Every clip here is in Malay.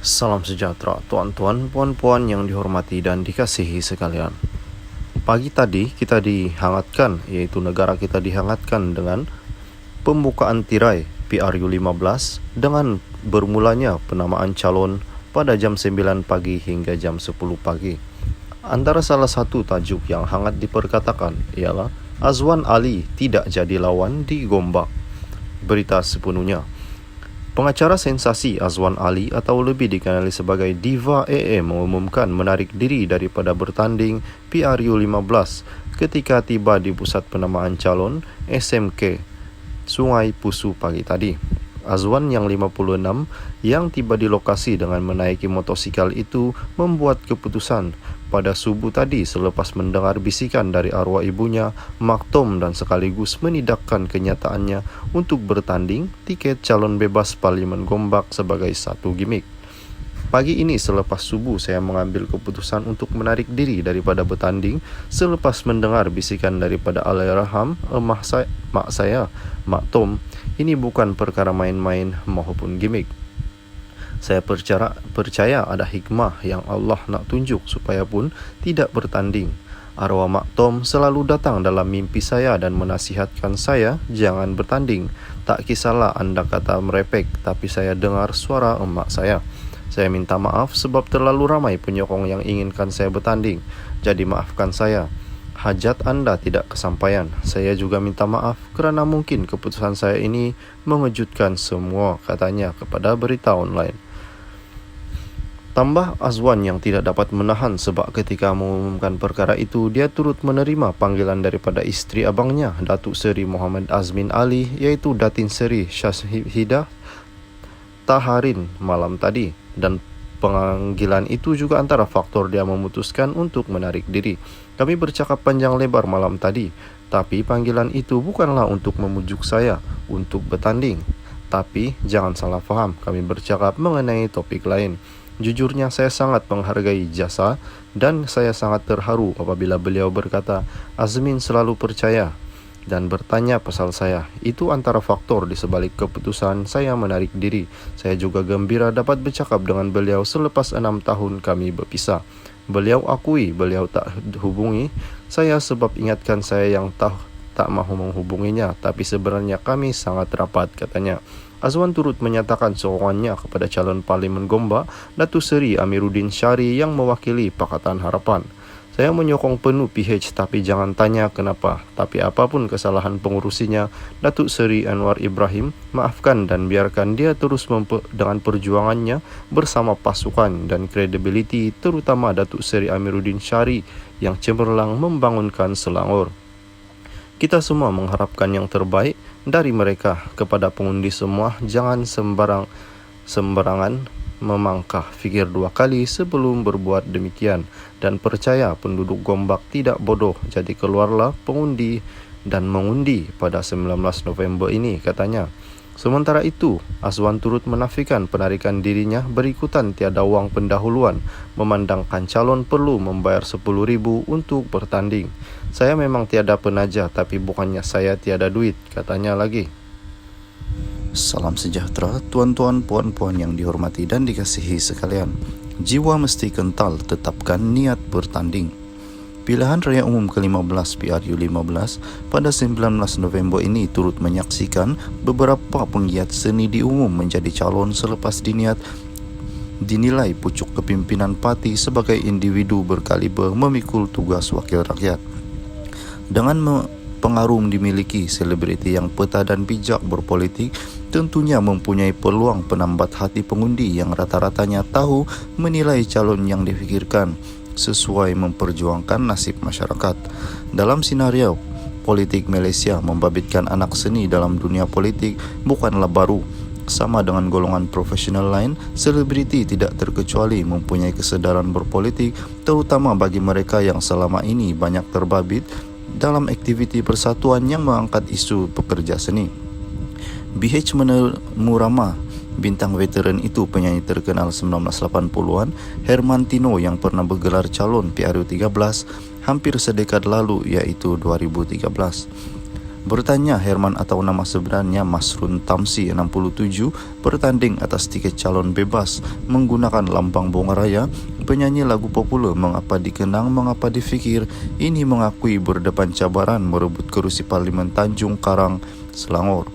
Salam sejahtera, tuan-tuan, puan-puan yang dihormati dan dikasihi sekalian. Pagi tadi kita dihangatkan, yaitu negara kita dihangatkan dengan pembukaan tirai PRU 15 dengan bermulanya penamaan calon pada jam 9 pagi hingga jam 10 pagi. Antara salah satu tajuk yang hangat diperkatakan ialah Azwan Ali tidak jadi lawan di Gombak. Berita sepenuhnya. Pengacara sensasi Azwan Ali atau lebih dikenali sebagai Diva AM mengumumkan menarik diri daripada bertanding PRU 15 ketika tiba di pusat penamaan calon SMK Sungai Pusu pagi tadi. Azwan yang 56 yang tiba di lokasi dengan menaiki motosikal itu membuat keputusan pada subuh tadi selepas mendengar bisikan dari arwah ibunya, Maktom, dan sekaligus menidakkan kenyataannya untuk bertanding tiket calon bebas Parlimen Gombak sebagai satu gimmick. Pagi ini selepas subuh saya mengambil keputusan untuk menarik diri daripada bertanding selepas mendengar bisikan daripada Allahyarham mak saya, Maktom. Ini bukan perkara main-main maupun gimmick. Saya percaya ada hikmah yang Allah nak tunjuk supaya pun tidak bertanding. Arwah Maktom selalu datang dalam mimpi saya dan menasihatkan saya jangan bertanding. Tak kisahlah anda kata merepek, tapi saya dengar suara emak saya. Saya minta maaf sebab terlalu ramai penyokong yang inginkan saya bertanding. Jadi maafkan saya. Hajat anda tidak kesampaian. Saya juga minta maaf kerana mungkin keputusan saya ini mengejutkan semua, katanya kepada berita online. Tambah Azwan yang tidak dapat menahan sebab ketika mengumumkan perkara itu, dia turut menerima panggilan daripada isteri abangnya, Datuk Seri Muhammad Azmin Ali, iaitu Datin Seri Syahhidah Taharin malam tadi. Dan panggilan itu juga antara faktor dia memutuskan untuk menarik diri. Kami bercakap panjang lebar malam tadi, tapi panggilan itu bukanlah untuk memujuk saya untuk bertanding. Tapi jangan salah faham, kami bercakap mengenai topik lain. Jujurnya saya sangat menghargai jasa dan saya sangat terharu apabila beliau berkata, Azmin selalu percaya dan bertanya pasal saya. Itu antara faktor di sebalik keputusan saya menarik diri. Saya juga gembira dapat bercakap dengan beliau selepas 6 tahun kami berpisah. Beliau akui beliau tak hubungi saya sebab ingatkan saya yang tak mahu menghubunginya, tapi sebenarnya kami sangat rapat, katanya. Azwan turut menyatakan sokongannya kepada calon Parlimen Gombak, Datuk Seri Amiruddin Syari yang mewakili Pakatan Harapan. Saya menyokong penuh PH, tapi jangan tanya kenapa. Tapi apapun kesalahan pengurusinya, Datuk Seri Anwar Ibrahim, maafkan dan biarkan dia terus dengan perjuangannya bersama pasukan dan kredibiliti, terutama Datuk Seri Amiruddin Syari yang cemerlang membangunkan Selangor. Kita semua mengharapkan yang terbaik dari mereka. Kepada pengundi semua, jangan sembarangan memangkah, fikir 2 kali sebelum berbuat demikian, dan percaya penduduk Gombak tidak bodoh. Jadi keluarlah pengundi dan mengundi pada 19 November ini, katanya. Sementara itu, Azwan turut menafikan penarikan dirinya berikutan tiada wang pendahuluan, memandangkan calon perlu membayar 10,000 untuk bertanding. Saya memang tiada penaja, tapi bukannya saya tiada duit, katanya lagi. Salam sejahtera, tuan-tuan, puan-puan yang dihormati dan dikasihi sekalian. Jiwa mesti kental, tetapkan niat bertanding. Pilihan Raya Umum ke-15 PRU 15 pada 19 November ini turut menyaksikan beberapa penggiat seni diumum menjadi calon selepas dinilai pucuk kepimpinan parti sebagai individu berkaliber memikul tugas wakil rakyat. Dengan pengaruh dimiliki selebriti yang peta dan bijak berpolitik, tentunya mempunyai peluang penambat hati pengundi yang rata-ratanya tahu menilai calon yang difikirkan sesuai memperjuangkan nasib masyarakat. Dalam senario politik Malaysia, membabitkan anak seni dalam dunia politik bukanlah baru. Sama dengan golongan profesional lain, selebriti tidak terkecuali mempunyai kesedaran berpolitik, terutama bagi mereka yang selama ini banyak terbabit dalam aktiviti persatuan yang mengangkat isu pekerja seni. BH menemu ramah bintang veteran itu, penyanyi terkenal 1980-an Herman Tino yang pernah bergelar calon PRU 13 hampir sedekad lalu, iaitu 2013. Bertanya Herman atau nama sebenarnya Masrun Tamsi 67 bertanding atas tiket calon bebas menggunakan lambang Bunga Raya. Penyanyi lagu populer Mengapa Dikenang Mengapa Difikir ini mengakui berdepan cabaran merebut kerusi Parlimen Tanjung Karang, Selangor.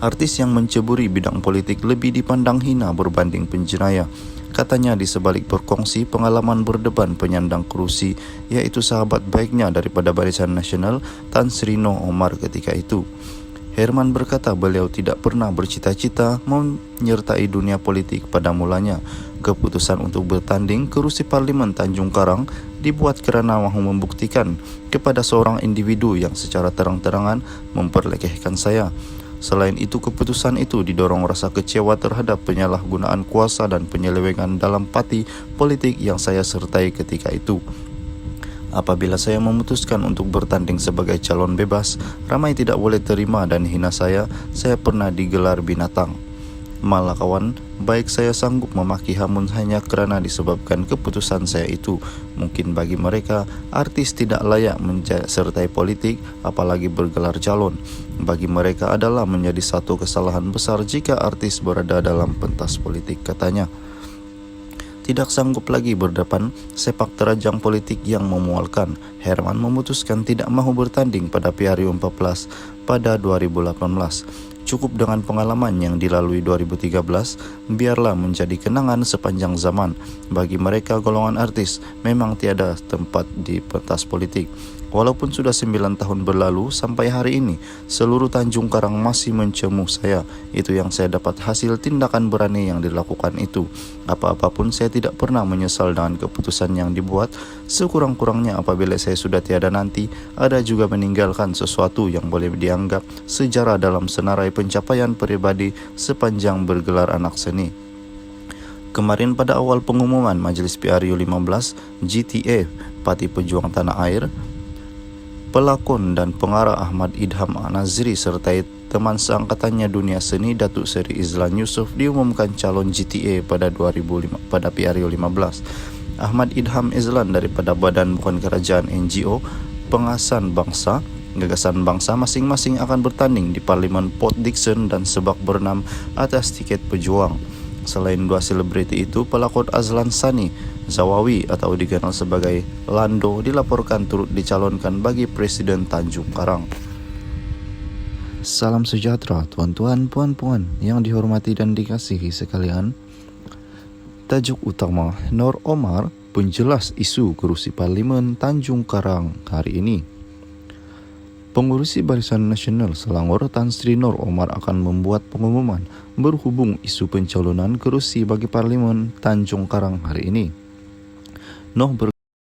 Artis yang menceburi bidang politik lebih dipandang hina berbanding penjenayah. Katanya di sebalik berkongsi pengalaman berdeban penyandang kerusi, yaitu sahabat baiknya daripada Barisan Nasional Tan Sri Noh Omar ketika itu. Herman berkata beliau tidak pernah bercita-cita menyertai dunia politik pada mulanya. Keputusan untuk bertanding kerusi Parlimen Tanjung Karang dibuat kerana mahu membuktikan kepada seorang individu yang secara terang-terangan memperlekehkan saya. Selain itu, keputusan itu didorong rasa kecewa terhadap penyalahgunaan kuasa dan penyelewengan dalam parti politik yang saya sertai ketika itu. Apabila saya memutuskan untuk bertanding sebagai calon bebas, ramai tidak boleh terima dan hina saya pernah digelar binatang. Malah kawan, baik saya sanggup memaki hamun hanya kerana disebabkan keputusan saya itu. Mungkin bagi mereka, artis tidak layak sertai politik, apalagi bergelar calon. Bagi mereka adalah menjadi satu kesalahan besar jika artis berada dalam pentas politik, katanya. Tidak sanggup lagi berdepan sepak terajang politik yang memualkan, Herman memutuskan tidak mahu bertanding pada PRU 14 pada 2018. Cukup dengan pengalaman yang dilalui 2013, biarlah menjadi kenangan sepanjang zaman. Bagi mereka golongan artis memang tiada tempat di pentas politik. Walaupun sudah 9 tahun berlalu sampai hari ini, seluruh Tanjung Karang masih mencemooh saya. Itu yang saya dapat hasil tindakan berani yang dilakukan itu. Apa-apapun saya tidak pernah menyesal dengan keputusan yang dibuat. Sekurang-kurangnya apabila saya sudah tiada nanti, ada juga meninggalkan sesuatu yang boleh dianggap sejarah dalam senarai pencapaian pribadi sepanjang bergelar anak seni. Kemarin pada awal pengumuman Majlis PRU 15, GTA, Parti Pejuang Tanah Air, pelakon dan pengarah Ahmad Idham Nazri serta teman seangkatannya dunia seni Datuk Seri Izlan Yusof diumumkan calon GTA pada PRU 15. Ahmad Idham Izlan daripada Badan Bukan Kerajaan NGO Pengasan Bangsa Gagasan Bangsa masing-masing akan bertanding di Parlimen Port Dickson dan Sebak Bernam atas tiket pejuang. Selain dua selebriti itu, pelakon Azlan Sani Zawawi atau dikenal sebagai Lando dilaporkan turut dicalonkan bagi Presiden Tanjung Karang. Salam sejahtera tuan-tuan, puan-puan yang dihormati dan dikasihi sekalian. Tajuk utama Nur Omar penjelas isu kerusi Parlimen Tanjung Karang hari ini. Pengurusi Barisan Nasional Selangor Tan Sri Nur Omar akan membuat pengumuman berhubung isu pencalonan kerusi bagi Parlimen Tanjung Karang hari ini. Noh